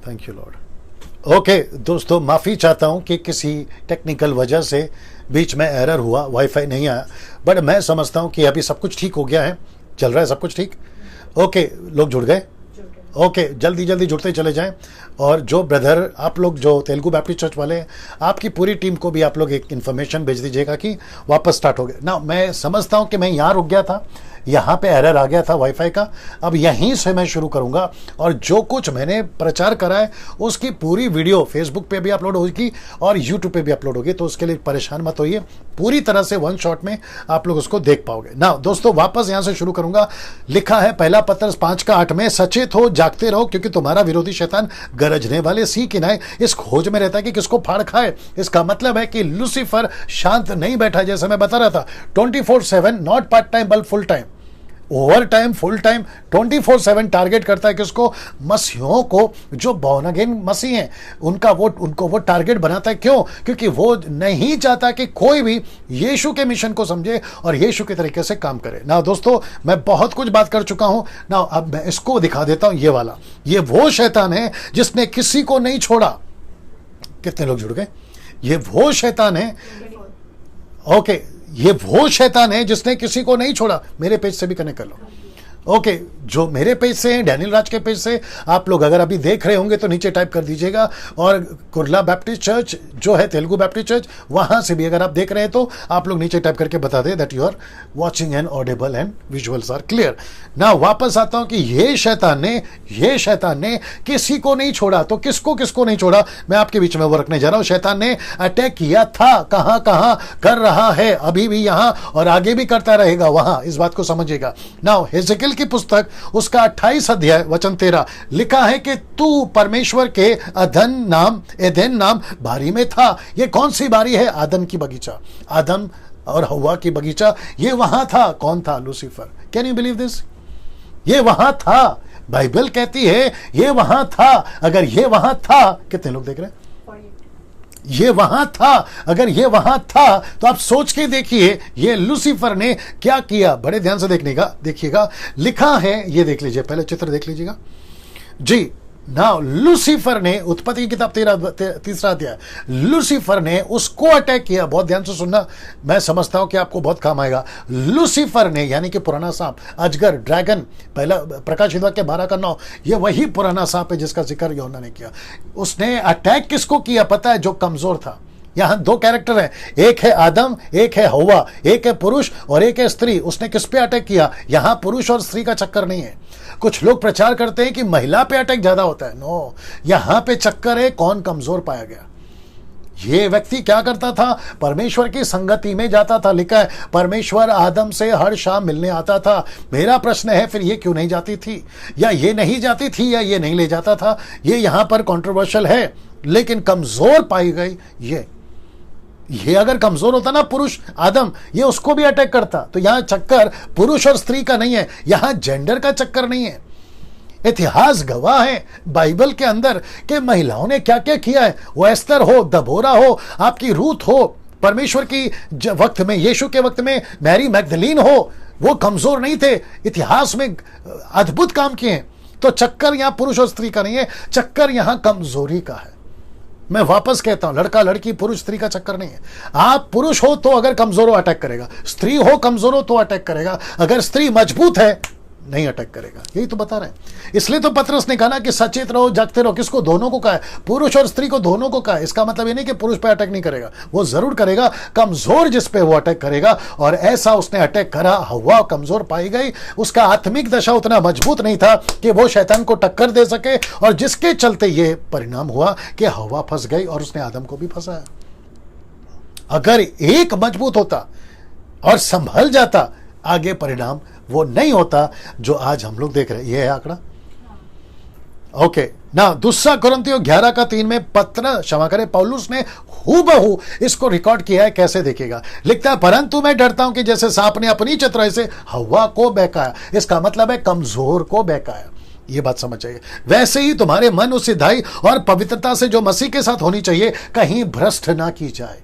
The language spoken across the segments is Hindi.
Thank you Lord. ओके दोस्तों, माफ़ी चाहता हूँ कि किसी टेक्निकल वजह से बीच में एरर हुआ, वाईफाई नहीं आया, बट मैं समझता हूँ कि अभी सब कुछ ठीक हो गया है, चल रहा है सब कुछ ठीक। ओके, लोग जुड़ गए। ओके, जल्दी जल्दी जुड़ते चले जाएं। और जो ब्रदर आप लोग जो तेलुगु बैप्टिस्ट चर्च वाले हैं, आपकी पूरी टीम को भी आप लोग एक इन्फॉर्मेशन भेज दीजिएगा कि वापस स्टार्ट हो गया ना। मैं समझता हूं कि मैं यहाँ रुक गया था, यहाँ पे एरर आ गया था वाईफाई का। अब यहीं से मैं शुरू करूँगा और जो कुछ मैंने प्रचार करा है उसकी पूरी वीडियो फेसबुक पे भी अपलोड होगी और यूट्यूब पे भी अपलोड होगी, तो उसके लिए परेशान मत होइए, पूरी तरह से वन शॉट में आप लोग उसको देख पाओगे ना। दोस्तों वापस यहाँ से शुरू करूँगा। लिखा है पहला पत्रस 5:8 में, सचेत हो, जागते रहो, क्योंकि तुम्हारा विरोधी शैतान गरजने वाले सिंह की नाई इस खोज में रहता है कि किसको फाड़ खाए। इसका मतलब है कि लूसीफर शांत नहीं बैठा, जैसे मैं बता रहा था, 24/7, नॉट पार्ट टाइम बल्कि full time, over time, full time, 24/7 target करता है किसको? मसीहों को, जो बॉर्न अगेन मसीह हैं, उनको वो टारगेट बनाता है। क्यों? क्योंकि वो नहीं चाहता कि कोई भी यीशु के मिशन को समझे और यीशु के तरीके से काम करे ना। दोस्तों मैं बहुत कुछ बात कर चुका हूं ना, अब मैं इसको दिखा देता हूं। ये वाला, ये वो शैतान है जिसने किसी को नहीं छोड़ा। कितने लोग जुड़ गए? ये वो शैतान है, ओके, ये वो शैतान है जिसने किसी को नहीं छोड़ा। मेरे पेज से भी कनेक्ट कर लो। ओके, जो मेरे पेज से हैं, डैनियल राज के पेज से, आप लोग अगर अभी देख रहे होंगे तो नीचे टाइप कर दीजिएगा। और कुर्ला बैप्टिस्ट चर्च जो है, तेलुगु बैप्टिस्ट चर्च, वहां से भी अगर आप देख रहे हैं तो आप लोग नीचे टाइप करके बता दें that you are watching and audible and visuals are clear ना। वापस आता हूं कि ये शैतान ने किसी को नहीं छोड़ा। तो किसको नहीं छोड़ा, मैं आपके बीच में वो रखने जा रहा हूं। शैतान ने अटैक किया था, कहां कर रहा है, अभी भी यहां और आगे भी करता रहेगा वहां, इस बात को समझिएगा ना। हेजेकियेल की पुस्तक उसका 28 अध्याय वचन 13 लिखा है कि तू परमेश्वर के एदेन नाम बारी में था। ये कौन सी बारी है? आदम की बगीचा, आदम और हवा की बगीचा, ये वहां था। कौन था? Lucifer. Can you believe this? ये वहां था। बाइबल कहती है ये वहां था। अगर ये वहां था, कितने लोग देख रहे हैं? ये वहां था। अगर ये वहां था तो आप सोच के देखिए ये लूसीफर ने क्या किया। बड़े ध्यान से देखिएगा, लिखा है, ये देख लीजिए, पहले चित्र देख लीजिएगा जी। नाउ लूसीफर ने, उत्पत्ति की किताब 3 अध्याय, लूसीफर ने उसको अटैक किया। बहुत ध्यान से सुनना, मैं समझता हूं कि आपको बहुत काम आएगा। लूसीफर ने, यानी कि पुराना सांप, अजगर, ड्रैगन, पहला प्रकाशित वाक्य 12:9, ये वही पुराना सांप है जिसका जिक्र यूहन्ना ने किया। उसने अटैक किसको किया पता है? जो कमजोर था। यहां दो कैरेक्टर हैं, एक है आदम, एक है हवा, एक है पुरुष और एक है स्त्री। उसने किस पे अटैक किया? यहां पुरुष और स्त्री का चक्कर नहीं है। कुछ लोग प्रचार करते हैं कि महिला पे अटैक ज्यादा होता है। नो, यहां पे चक्कर है कौन कमजोर पाया गया। ये व्यक्ति क्या करता था? परमेश्वर की संगति में जाता था। लिखा है परमेश्वर आदम से हर शाम मिलने आता था। मेरा प्रश्न है फिर ये क्यों नहीं जाती थी, या ये नहीं जाती थी, या ये नहीं ले जाता था? ये यहां पर कंट्रोवर्शियल है, लेकिन कमजोर पाई गई ये अगर कमजोर होता ना पुरुष आदम, ये उसको भी अटैक करता। तो यहां चक्कर पुरुष और स्त्री का नहीं है, यहां जेंडर का चक्कर नहीं है। इतिहास गवाह है बाइबल के अंदर कि महिलाओं ने क्या क्या किया है। वो एस्तर हो, दबोरा हो, आपकी रूथ हो, परमेश्वर की वक्त में, यीशु के वक्त में मैरी मैगदलीन हो, वो कमजोर नहीं थे, इतिहास में अद्भुत काम किए हैं। तो चक्कर यहां पुरुष और स्त्री का नहीं है, चक्कर यहां कमजोरी का है। मैं वापस कहता हूं, लड़का लड़की पुरुष स्त्री का चक्कर नहीं है। आप पुरुष हो तो अगर कमजोर हो अटैक करेगा, स्त्री हो कमजोर हो तो अटैक करेगा, अगर स्त्री मजबूत है नहीं अटैक करेगा। यही तो बता रहे हैं। इसलिए तो पतरस ने कहा ना कि सचेत रहो, जागते रहो। किसको? दोनों को कहा है, पुरुष और स्त्री को दोनों को कहा है। इसका मतलब ये नहीं कि पुरुष पे अटैक नहीं करेगा, वो जरूर करेगा, कमजोर जिस पे वो अटैक करेगा। और ऐसा उसने अटैक करा, हवा कमजोर पाई गई, उसका आत्मिक दशा उतना मजबूत नहीं था कि वो शैतान को टक्कर दे सके, और जिसके चलते ये परिणाम हुआ कि हवा फंस गई और उसने आदम को भी फंसाया। अगर एक मजबूत होता और संभल जाता, आगे परिणाम वो नहीं होता जो आज हम लोग देख रहे हैं। ये है आंकड़ा। ओके ना, दूसरा कुरिन्थियों 11:3 में पौलुस ने हूबहू इसको रिकॉर्ड किया है। कैसे देखिएगा, लिखता है परंतु मैं डरता हूं कि जैसे सांप ने अपनी चतुराई से हवा को बहकाया, इसका मतलब है कमजोर को बहकाया। ये बात समझ जाइए। वैसे ही तुम्हारे मन उस सिधाई और पवित्रता से जो मसीह के साथ होनी चाहिए कहीं भ्रष्ट ना की जाए।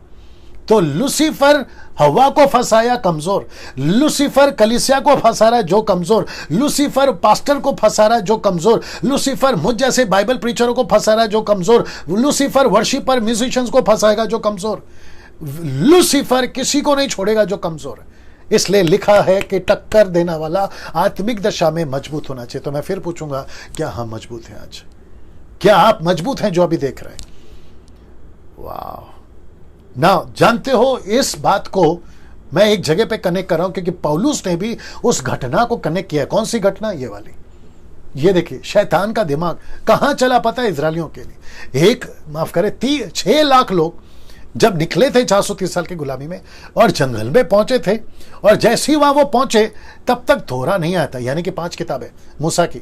तो लूसीफर हवा को फंसाया कमजोर, लूसीफर कलीसिया को फंसा रहा है जो कमजोर, लूसीफर पास्टर को फंसा रहा है जो कमजोर, लूसीफर मुझ जैसे बाइबल प्रीचरों को फंसा रहा है जो कमजोर, लूसीफर वर्शिपर म्यूजिशियंस को फंसाएगा जो कमजोर, लूसीफर किसी को नहीं छोड़ेगा जो कमजोर है। इसलिए लिखा है कि टक्कर देने वाला आत्मिक दशा में मजबूत होना चाहिए। तो मैं फिर पूछूंगा, क्या हम मजबूत हैं आज? क्या आप मजबूत हैं जो अभी देख रहे हैं? वाह ना, जानते हो इस बात को मैं एक जगह पे कनेक्ट कर रहा हूं क्योंकि पौलुस ने भी उस घटना को कनेक्ट किया। कौन सी घटना? ये वाली। ये देखिए शैतान का दिमाग कहां चला पता है इजरायलियों के लिए। 6 लाख लोग जब निकले थे 430 साल की गुलामी में और जंगल में पहुंचे थे, और जैसे ही वहां वो पहुंचे तब तक थोड़ा नहीं आया था, यानी कि 5 किताबें मूसा की,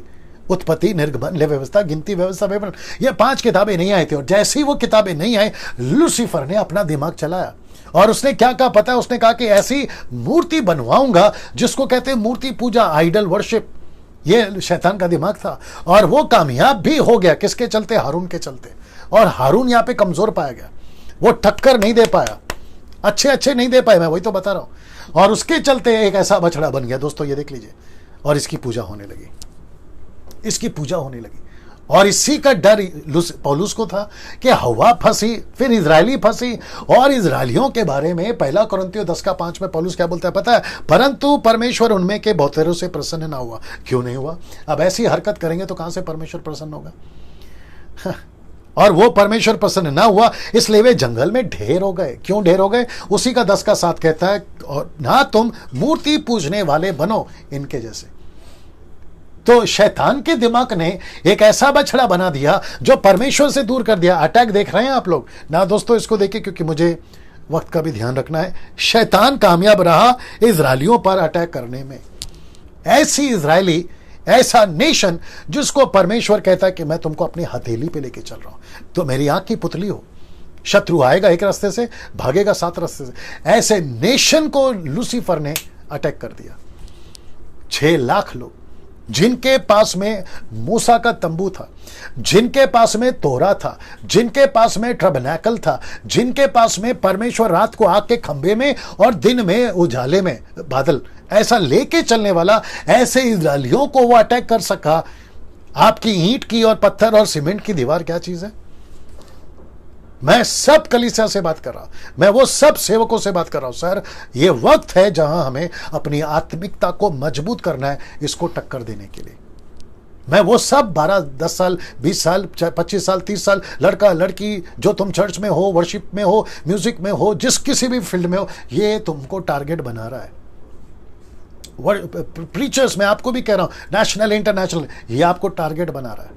उत्पत्ति, निर्गमन, लय व्यवस्था, गिनती व्यवस्था, विवरण, ये 5 किताबें नहीं आई थी। और जैसे ही वो किताबें नहीं आई, लूसीफर ने अपना दिमाग चलाया और उसने क्या कहा पता है? उसने कहा कि ऐसी मूर्ति बनवाऊंगा जिसको कहते हैं मूर्ति पूजा, आइडल वर्शिप। ये शैतान का दिमाग था और वो कामयाब भी हो गया। किसके चलते? हारून के चलते। और हारून यहां पे कमजोर पाया गया, वो टक्कर नहीं दे पाया, अच्छे नहीं दे पाए, मैं वही तो बता रहा हूं। और उसके चलते एक ऐसा बछड़ा बन गया दोस्तों, ये देख लीजिए। और इसकी पूजा होने लगी, इसकी पूजा होने लगी। और इसी का डर पौलुस को था कि हवा फंसी, फिर इजरायली फंसी। और इजरायलियों के बारे में 1 कुरिन्थियों 10:5 में पौलुस क्या बोलता है पता है? परंतु परमेश्वर उनमें के बहुतेरों से प्रसन्न ना हुआ। क्यों नहीं हुआ? अब ऐसी हरकत करेंगे तो कहां से परमेश्वर प्रसन्न होगा? और वो परमेश्वर प्रसन्न ना हुआ, इसलिए वे जंगल में ढेर हो गए। क्यों ढेर हो गए? उसी का 10:7 कहता है, और ना तुम मूर्ति पूजने वाले बनो इनके जैसे। तो शैतान के दिमाग ने एक ऐसा बछड़ा बना दिया जो परमेश्वर से दूर कर दिया। अटैक देख रहे हैं आप लोग ना दोस्तों? इसको देखिए क्योंकि मुझे वक्त का भी ध्यान रखना है। शैतान कामयाब रहा इजरायलियों पर अटैक करने में। ऐसी इजरायली, ऐसा नेशन जिसको परमेश्वर कहता है कि मैं तुमको अपनी हथेली पे लेके चल रहा हूं, तो मेरी आंख की पुतली हो। शत्रु आएगा एक रास्ते से, भागेगा 7 रास्ते से। ऐसे नेशन को लूसीफर ने अटैक कर दिया। 6 लाख लोग जिनके पास में मूसा का तंबू था, जिनके पास में तोरा था, जिनके पास में टबरनेकल था, जिनके पास में परमेश्वर रात को आग के खंभे में और दिन में उजाले में बादल ऐसा लेके चलने वाला, ऐसे इजरायलियों को वो अटैक कर सका। आपकी ईंट की और पत्थर और सीमेंट की दीवार क्या चीज है? मैं सब कलीसिया से बात कर रहा हूं, मैं वो सब सेवकों से बात कर रहा हूं। सर, ये वक्त है जहां हमें अपनी आत्मिकता को मजबूत करना है इसको टक्कर देने के लिए। मैं वो सब 12, 10 साल, 20 साल, 25 साल, 30 साल, लड़का लड़की जो तुम चर्च में हो, वर्शिप में हो, म्यूजिक में हो, जिस किसी भी फील्ड में हो, ये तुमको टारगेट बना रहा है। प्रीचर्स में आपको भी कह रहा हूं, नेशनल इंटरनेशनल, ये आपको टारगेट बना रहा है।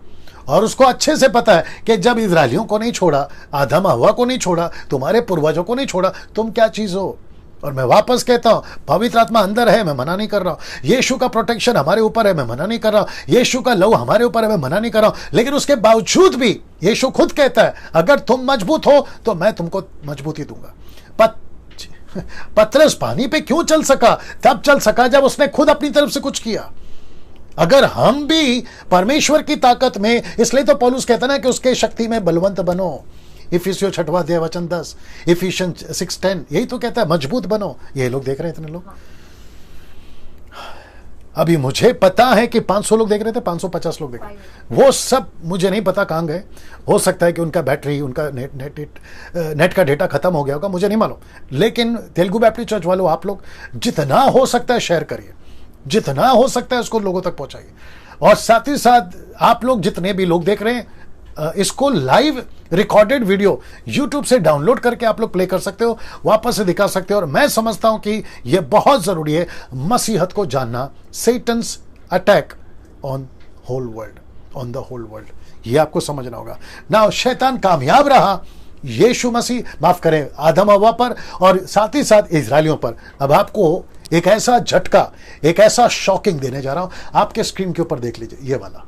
और उसको अच्छे से पता है कि जब इजरायलियों को नहीं छोड़ा, आदम हवा को नहीं छोड़ा, तुम्हारे पूर्वजों को नहीं छोड़ा, तुम क्या चीज हो? और मैं वापस कहता हूं, पवित्र आत्मा अंदर है, मैं मना नहीं कर रहा हूं। यीशु का प्रोटेक्शन हमारे ऊपर है, मैं मना नहीं कर रहा हूं। यीशु का लहू हमारे ऊपर है, मैं मना नहीं कर रहा हूं। लेकिन उसके बावजूद भी यीशु खुद कहता है, अगर तुम मजबूत हो तो मैं तुमको मजबूती दूंगा। पतरस पानी पे क्यों चल सका? तब चल सका जब उसने खुद अपनी तरफ से कुछ किया। अगर हम भी परमेश्वर की ताकत में, इसलिए तो पौलुस कहता ना कि उसके शक्ति में बलवंत बनो। इफिसियों 6:10, इफिशियन 6:10, यही तो कहता है मजबूत बनो। ये लोग देख रहे हैं इतने लोग। अभी मुझे पता है कि 500 लोग देख रहे थे, 550 लोग देख रहे थे। वो सब मुझे नहीं पता कहां गए। हो सकता है कि उनका बैटरी, उनका नेट का डेटा खत्म हो गया होगा, मुझे नहीं मालूम। लेकिन तेलुगु बैप्टिस्ट चर्च वालों, आप लोग जितना हो सकता है शेयर करिए, जितना हो सकता है उसको लोगों तक पहुंचाइए। और साथ ही साथ आप लोग जितने भी लोग देख रहे हैं, इसको लाइव रिकॉर्डेड वीडियो YouTube से डाउनलोड करके आप लोग प्ले कर सकते हो, वापस से दिखा सकते हो। और मैं समझता हूं कि यह बहुत जरूरी है मसीहत को जानना। Satan's attack on whole world, on the whole world, ये आपको समझना होगा ना। शैतान कामयाब रहा यीशु मसीह, माफ करें, आदम हवा पर और साथ ही साथ इजरायलियों पर। अब आपको एक ऐसा झटका, एक ऐसा शॉकिंग देने जा रहा हूं। आपके स्क्रीन के ऊपर देख लीजिए ये वाला।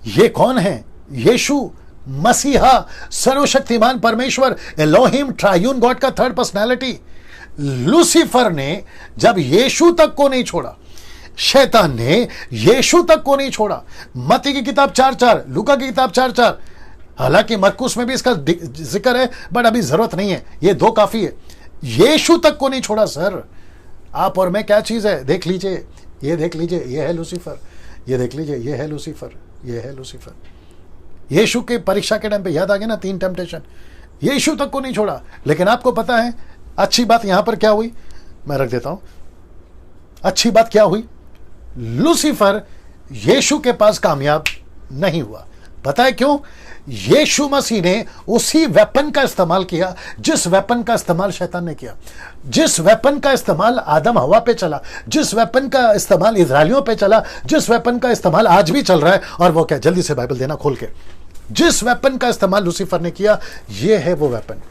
ये कौन है? यीशु मसीहा, सर्वशक्तिमान परमेश्वर, एलोहिम, ट्रायून गॉड का थर्ड पर्सनालिटी। लूसीफर ने जब यीशु तक को नहीं छोड़ा, शैतान ने यीशु तक को नहीं छोड़ा। मत्ती की किताब 4:4, लूका की किताब 4:4, हालांकि मरकुस में भी इसका जिक्र है, बट अभी जरूरत नहीं है, ये 2 काफी है। यीशु तक को नहीं छोड़ा सर। आप और मैं क्या चीज है, देख लीजिए, ये देख लीजिए, ये है लूसीफर, ये देख लीजिए, ये है लूसीफर, ये है लूसीफर। यीशु के परीक्षा के टाइम पे याद आ गया ना 3 टेम्पटेशन, यीशु तक को नहीं छोड़ा। लेकिन आपको पता है अच्छी बात यहां पर क्या हुई, मैं रख देता हूं। अच्छी बात क्या हुई, लूसीफर यीशु के पास कामयाब नहीं हुआ। पता है क्यों? यीशु मसीह ने उसी वेपन का इस्तेमाल किया जिस वेपन का इस्तेमाल शैतान ने किया, जिस वेपन का इस्तेमाल आदम हवा पे चला, जिस वेपन का इस्तेमाल इजरायलियों पे चला, जिस वेपन का इस्तेमाल आज भी चल रहा है। और वो क्या, जल्दी से बाइबल देना खोल के, जिस वेपन का इस्तेमाल लूसीफर ने किया, ये है वो वेपन।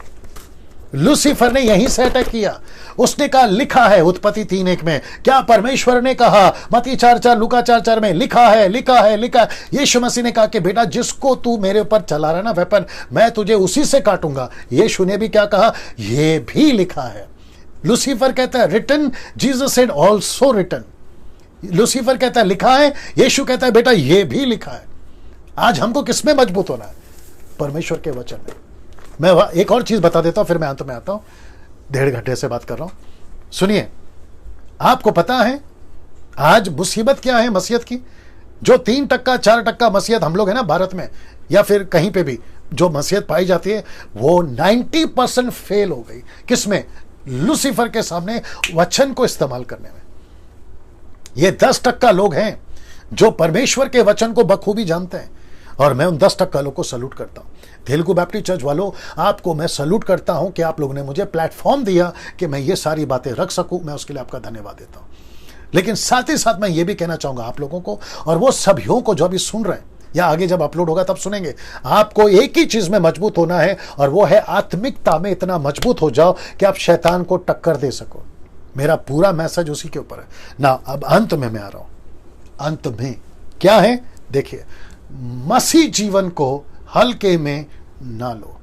लूसीफर ने यहीं से अटैक किया। उसने कहा लिखा है, उत्पत्ति 3:1 में क्या परमेश्वर ने कहा, मत्ती 4:4, लूका 4:4 में लिखा है, लिखा है, लिखा है। यीशु मसीह ने कहा कि बेटा जिसको तू मेरे ऊपर चला रहा ना वेपन, मैं तुझे उसी से काटूंगा। यीशु ने भी क्या कहा, ये भी लिखा है। लूसीफर कहता है written, Jesus said also written. Lucifer कहता है लिखा है, यीशु कहता है बेटा ये भी लिखा है। आज हमको किसमें मजबूत होना है? परमेश्वर के वचन में। मैं एक और चीज बता देता हूं, फिर मैं अंत में आता हूं। 1.5 घंटे से बात कर रहा हूं। सुनिए, आपको पता है आज मुसीबत क्या है मसीहत की? जो 3% 4% मसीहत हम लोग है ना भारत में या फिर कहीं पे भी जो मसीहत पाई जाती है, वो 90% फेल हो गई। किसमें? लूसीफर के सामने वचन को इस्तेमाल करने में। ये 10% लोग हैं जो परमेश्वर के वचन को बखूबी जानते हैं, और मैं उन 10% लोग को सल्यूट करता हूं। तेलुगु बैप्टिस्ट चर्च वालों, आपको मैं सल्यूट करता हूं कि आप लोगों ने मुझे प्लेटफॉर्म दिया कि मैं ये सारी बातें रख सकूं। मैं उसके लिए आपका धन्यवाद देता हूं। लेकिन साथ ही साथ मैं ये भी कहना चाहूंगा आप लोगों को, और वो सभियों को जो अभी सुन रहे हैं या आगे जब अपलोड होगा तब सुनेंगे, आपको एक ही चीज में मजबूत होना है, और वो है आत्मिकता में इतना मजबूत हो जाओ कि आप शैतान को टक्कर दे सको। मेरा पूरा मैसेज उसी के ऊपर है ना। अब अंत में मैं आ रहा हूं। अंत में क्या है देखिए, मसीह जीवन को हल्के में ना लो।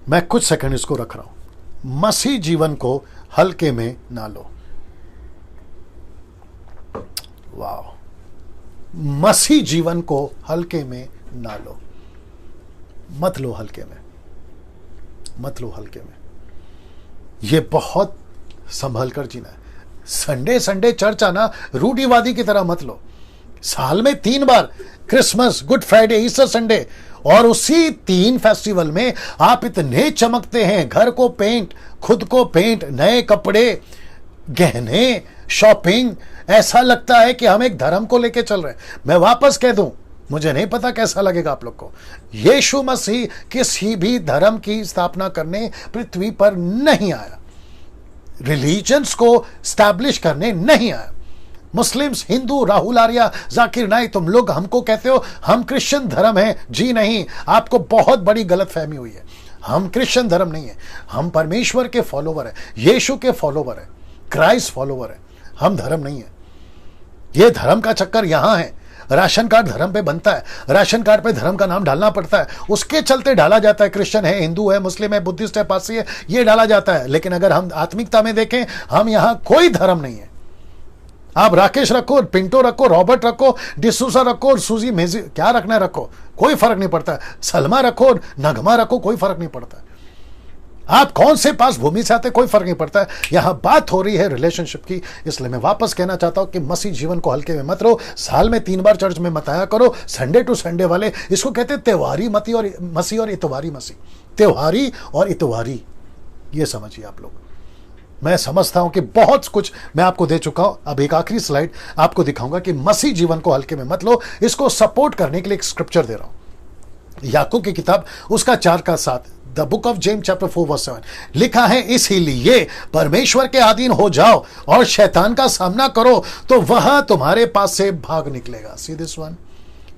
मैं कुछ सेकंड इसको रख रहा हूं। मसीह जीवन को हल्के में ना लो। वाह, मसीह जीवन को हल्के में ना लो। मत लो हल्के में, मत लो हल्के में। ये बहुत संभल कर जीना है। संडे संडे चर्च आना रूढ़िवादी की तरह मत लो। साल में 3 बार, Christmas, Good Friday, Easter Sunday, और उसी 3 फेस्टिवल में आप इतने चमकते हैं। घर को पेंट, खुद को पेंट, नए कपड़े, गहने, शॉपिंग। ऐसा लगता है कि हम एक धर्म को लेके चल रहे हैं। मैं वापस कह दूं, मुझे नहीं पता कैसा लगेगा आप लोग को, यीशु मसीह किसी भी धर्म की स्थापना करने पृथ्वी पर नहीं आया। रिलीजन्स को स्टैब्लिश करने नहीं आया। मुस्लिम्स, हिंदू, राहुल आर्या, जाकिर नाइक, तुम लोग हमको कहते हो हम क्रिश्चियन धर्म है। जी नहीं, आपको बहुत बड़ी गलतफहमी हुई है। हम क्रिश्चियन धर्म नहीं है, हम परमेश्वर के फॉलोवर है, यीशु के फॉलोवर है, क्राइस्ट फॉलोवर है। हम धर्म नहीं है। ये धर्म का चक्कर यहां है। राशन कार्ड धर्म पे बनता है, राशन कार्ड पे धर्म का नाम डालना पड़ता है, उसके चलते डाला जाता है। क्रिश्चियन है, हिंदू है, मुस्लिम है, बुद्धिस्ट है, पारसी है, ये डाला जाता है। लेकिन अगर हम आत्मिकता में देखें, हम यहां कोई धर्म नहीं है। आप राकेश रखो, पिंटो रखो, रॉबर्ट रखो, डिसूसा रखो, सूजी मेजी, क्या रखना है रखो, कोई फर्क नहीं पड़ता। सलमा रखो, नगमा रखो, कोई फर्क नहीं पड़ता। आप कौन से पास भूमि से आते, कोई फर्क नहीं पड़ता। यहां बात हो रही है रिलेशनशिप की। इसलिए मैं वापस कहना चाहता हूं कि मसीह जीवन को हल्के में मत लो। साल में 3 बार चर्च में मत आया करो। संडे टू संडे वाले, इसको कहते हैं त्योहारी मसीह और मसीह और इतवारी मसीह। त्योहारी और इतवारी, ये समझिए आप लोग। मैं समझता हूं कि बहुत कुछ मैं आपको दे चुका हूं। अब एक आखिरी स्लाइड आपको दिखाऊंगा कि मसीह जीवन को हल्के में मत लो। इसको सपोर्ट करने के लिए एक स्क्रिप्चर दे रहा हूं, याकूब की किताब उसका 4:7, the book of James chapter 4:7 लिखा है, इसीलिए परमेश्वर के अधीन हो जाओ और शैतान का सामना करो तो वह तुम्हारे पास से भाग निकलेगा। सी दिस वन,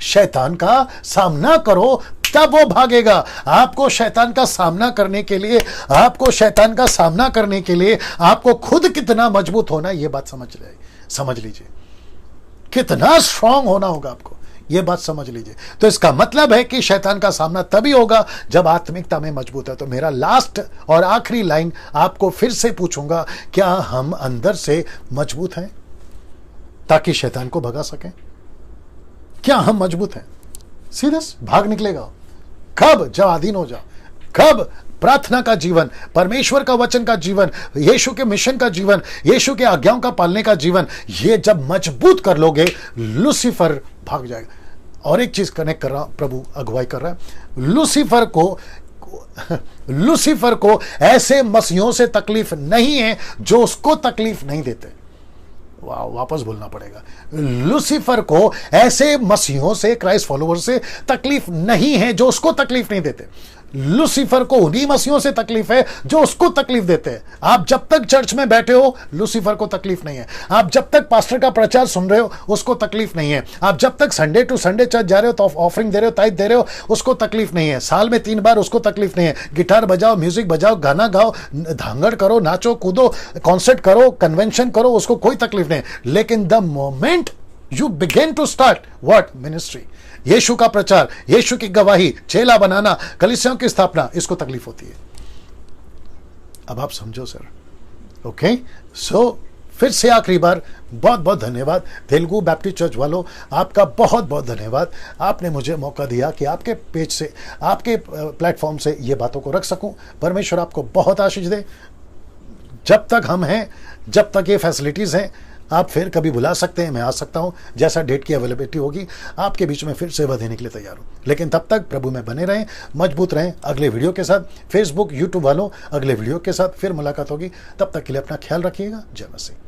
शैतान का सामना करो तब वो भागेगा। आपको शैतान का सामना करने के लिए, आपको शैतान का सामना करने के लिए आपको खुद कितना मजबूत होना है, ये बात समझ लीजिए। कितना स्ट्रांग होना होगा आपको, ये बात समझ लीजिए। तो इसका मतलब है कि शैतान का सामना तभी होगा जब आत्मिकता में मजबूत है। तो मेरा लास्ट और आखिरी लाइन आपको फिर से पूछूंगा, क्या हम अंदर से मजबूत हैं ताकि शैतान को भगा सकें? क्या हम मजबूत हैं? सीरियस, भाग निकलेगा। कब जब अधीन हो जाओ, कब प्रार्थना का जीवन, परमेश्वर का वचन का जीवन, यीशु के मिशन का जीवन, यीशु के आज्ञाओं का पालने का जीवन, ये जब मजबूत कर लोगे, लूसीफर भाग जाएगा। और एक चीज कनेक्ट कर रहा, प्रभु अगुवाई कर रहा है, लूसीफर को ऐसे मसीहों से तकलीफ नहीं है जो उसको तकलीफ नहीं देते। वापस बोलना पड़ेगा, लूसीफर को ऐसे मसीहों से, क्राइस्ट फॉलोअर से तकलीफ नहीं है जो उसको तकलीफ नहीं देते। लूसीफर को उन्हीं मसीहों से तकलीफ है जो उसको तकलीफ देते हैं। आप जब तक चर्च में बैठे हो, लूसीफर को तकलीफ नहीं है। आप जब तक पास्टर का प्रचार सुन रहे हो, उसको तकलीफ नहीं है। आप जब तक संडे टू संडे चर्च जा रहे हो, तो ऑफरिंग दे रहे हो, ताइद दे रहे हो, उसको तकलीफ नहीं है। साल में 3 बार, उसको तकलीफ नहीं है। गिटार बजाओ, म्यूजिक बजाओ, गाना गाओ, धांगड़ करो, नाचो कूदो, कॉन्सर्ट करो, कन्वेंशन करो, उसको कोई तकलीफ नहीं है। लेकिन the moment you begin to start what ministry, यीशु का प्रचार, यीशु की गवाही, चेला बनाना, कलीसियाओं की स्थापना, इसको तकलीफ होती है। अब आप समझो सर। ओके, सो फिर से आखिरी बार बहुत बहुत धन्यवाद तेलुगु बैप्टिस्ट चर्च वालों, आपका बहुत बहुत धन्यवाद। आपने मुझे मौका दिया कि आपके पेज से, आपके प्लेटफॉर्म से ये बातों को रख सकूं। परमेश्वर आपको बहुत आशीष दे। जब तक हम हैं, जब तक ये फैसिलिटीज हैं, आप फिर कभी बुला सकते हैं, मैं आ सकता हूं। जैसा डेट की अवेलेबिलिटी होगी, आपके बीच में फिर सेवा देने के लिए तैयार हूं। लेकिन तब तक प्रभु में बने रहें, मजबूत रहें। अगले वीडियो के साथ, फेसबुक यूट्यूब वालों, अगले वीडियो के साथ फिर मुलाकात होगी। तब तक के लिए अपना ख्याल रखिएगा। जय मसीह।